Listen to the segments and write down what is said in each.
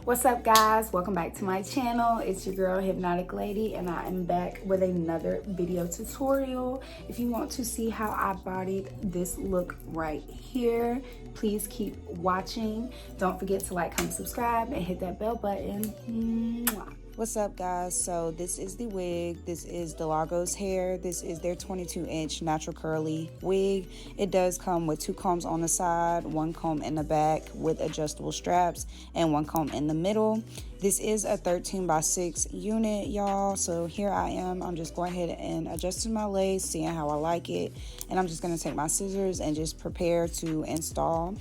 What's up, guys? Welcome back to my channel. It's your girl Hypnotic Lady, and I am back with another video tutorial. If you want to see how I bodied this look right here, please keep watching. Don't forget to like, comment, subscribe, and hit that bell button. Mwah. What's up, guys? So this is the wig. This is Dolago's hair. This is their 22-inch natural curly wig. It does come with 2 combs on the side, 1 comb in the back with adjustable straps, and 1 comb in the middle. This is a 13x6 unit, y'all. So here I am. I'm just going ahead and adjusting my lace, seeing how I like it. And I'm just going to take my scissors and just prepare to install.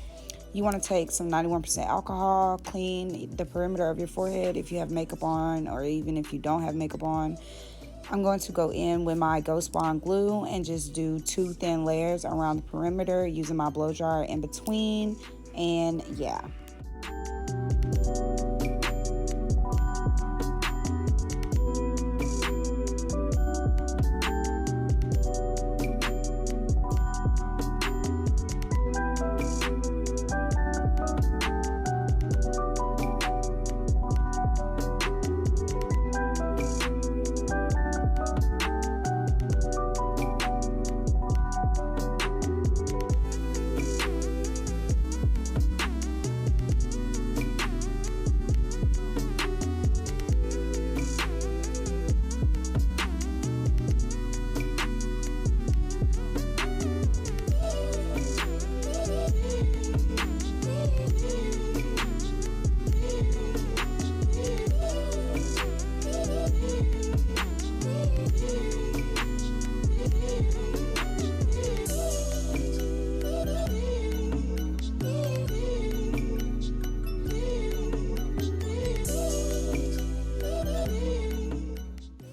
You want to take some 91% alcohol, clean the perimeter of your forehead if you have makeup on, or even if you don't have makeup on. I'm going to go in with my Ghost Bond glue and just do 2 thin layers around the perimeter using my blow dryer in between. And yeah.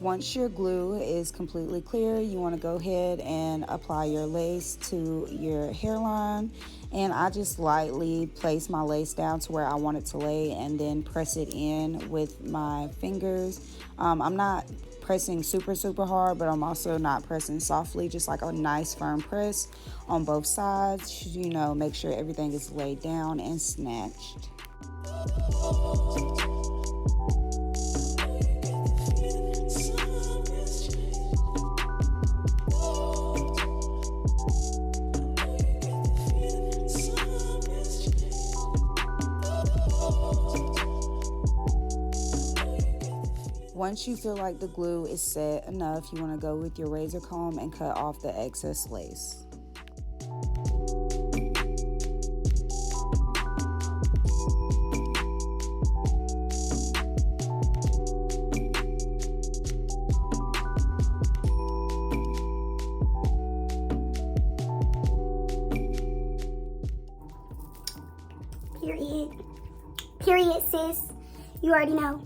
Once your glue is completely clear, you want to go ahead and apply your lace to your hairline. And I just lightly place my lace down to where I want it to lay and then press it in with my fingers. I'm not pressing super hard, but I'm also not pressing softly, just like a nice firm press on both sides. You know, make sure everything is laid down and snatched. Once you feel like the glue is set enough, you want to go with your razor comb and cut off the excess lace. Period, sis. You already know.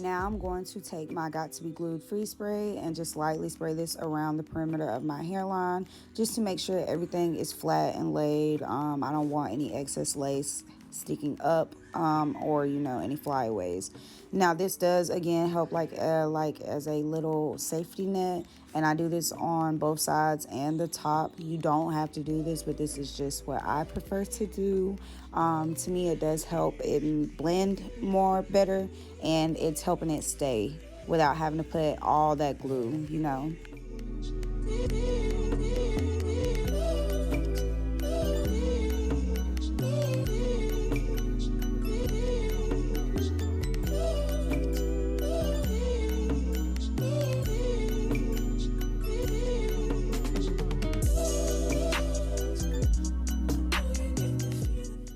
Now I'm going to take my Got To Be Glued Freeze Spray and just lightly spray this around the perimeter of my hairline just to make sure everything is flat and laid. I don't want any excess lace sticking up or any flyaways. Now this does again help like as a little safety net, and I do this on both sides and the top. You don't have to do this, but this is just what I prefer to do. To me, it does help it blend more better, and it's helping it stay without having to put all that glue,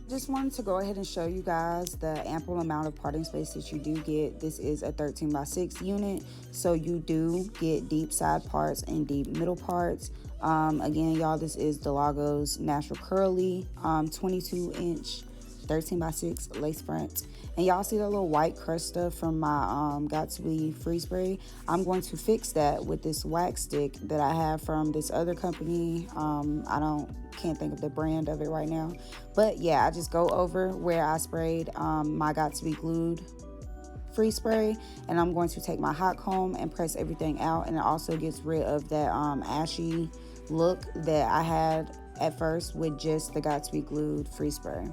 Just wanted to go ahead and show you guys the ample amount of parting space that you do get. This is a 13x6 unit, so you do get deep side parts and deep middle parts. Again, y'all, this is Dolago's natural curly 22-inch 13x6 lace front. And y'all see that little white crust stuff from my Got to Be free spray? I'm going to fix that with this wax stick that I have from this other company. Can't think of the brand of it right now, but yeah, I just go over where I sprayed my Got to Be glued free spray, and I'm going to take my hot comb and press everything out, and it also gets rid of that ashy look that I had at first with just the Got to Be glued free spray.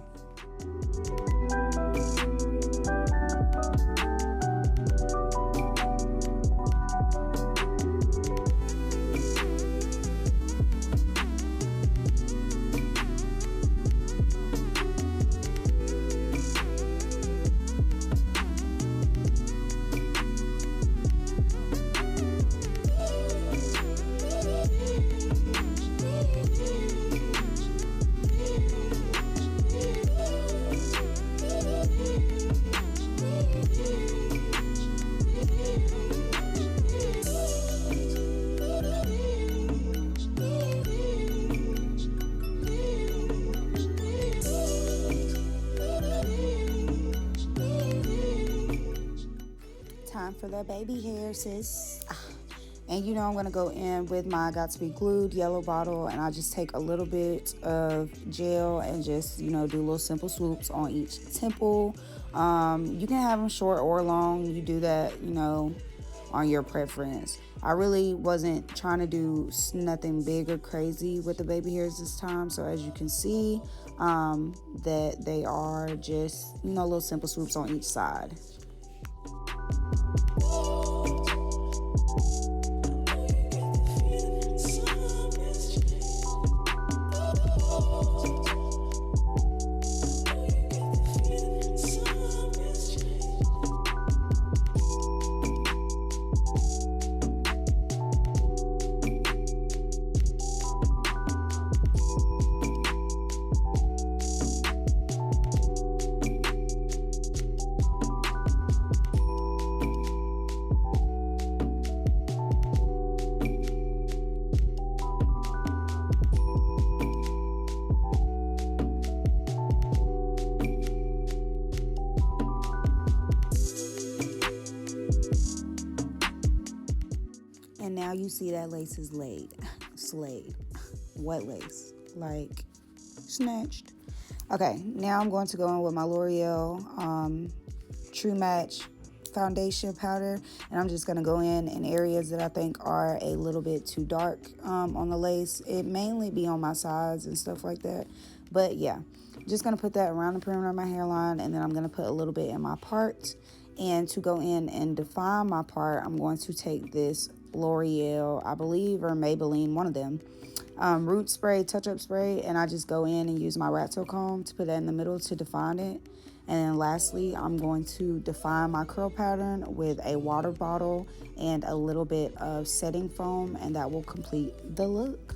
Time for that baby hair, sis. And you know I'm going to go in with my Got to Be glued yellow bottle, and I just take a little bit of gel and just, you know, do little simple swoops on each temple. You can have them short or long. You do that, you know, on your preference. I really wasn't trying to do nothing big or crazy with the baby hairs this time. So as you can see, that they are just, you know, little simple swoops on each side. And now you see that lace is laid, slayed, wet lace, like snatched. Okay, now I'm going to go in with my L'Oreal True Match foundation powder, and I'm just going to go in areas that I think are a little bit too dark on the lace. It mainly be on my sides and stuff like that, but yeah, just going to put that around the perimeter of my hairline, and then I'm going to put a little bit in my part. And to go in and define my part, I'm going to take this L'Oreal, I believe, or Maybelline, one of them, root spray, touch-up spray, and I just go in and use my rat tail comb to put that in the middle to define it. And then lastly, I'm going to define my curl pattern with a water bottle and a little bit of setting foam, and that will complete the look.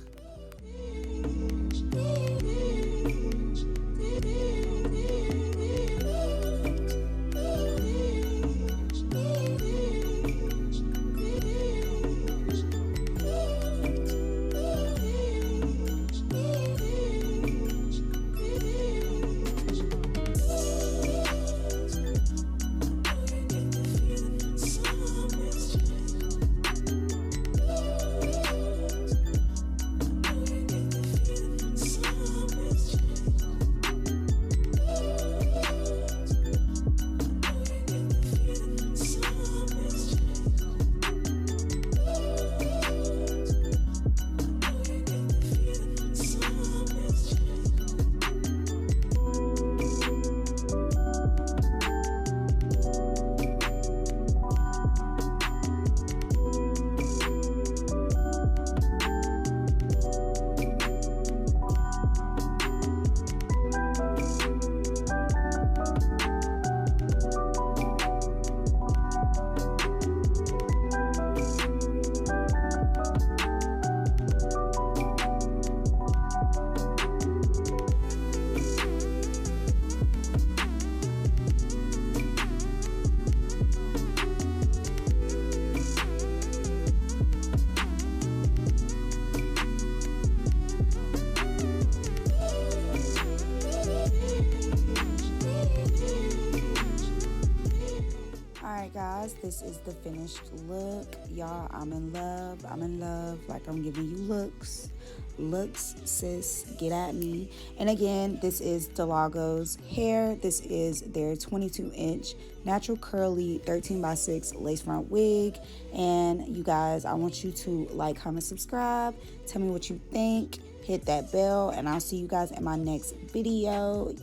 guys, this is the finished look. Y'all, I'm in love. I'm in love. Like, I'm giving you looks. Looks, sis, get at me. And again, this is Dolago's hair. This is their 22-inch natural curly 13x6 lace front wig. And you guys, I want you to like, comment, subscribe. Tell me what you think. Hit that bell, and I'll see you guys in my next video.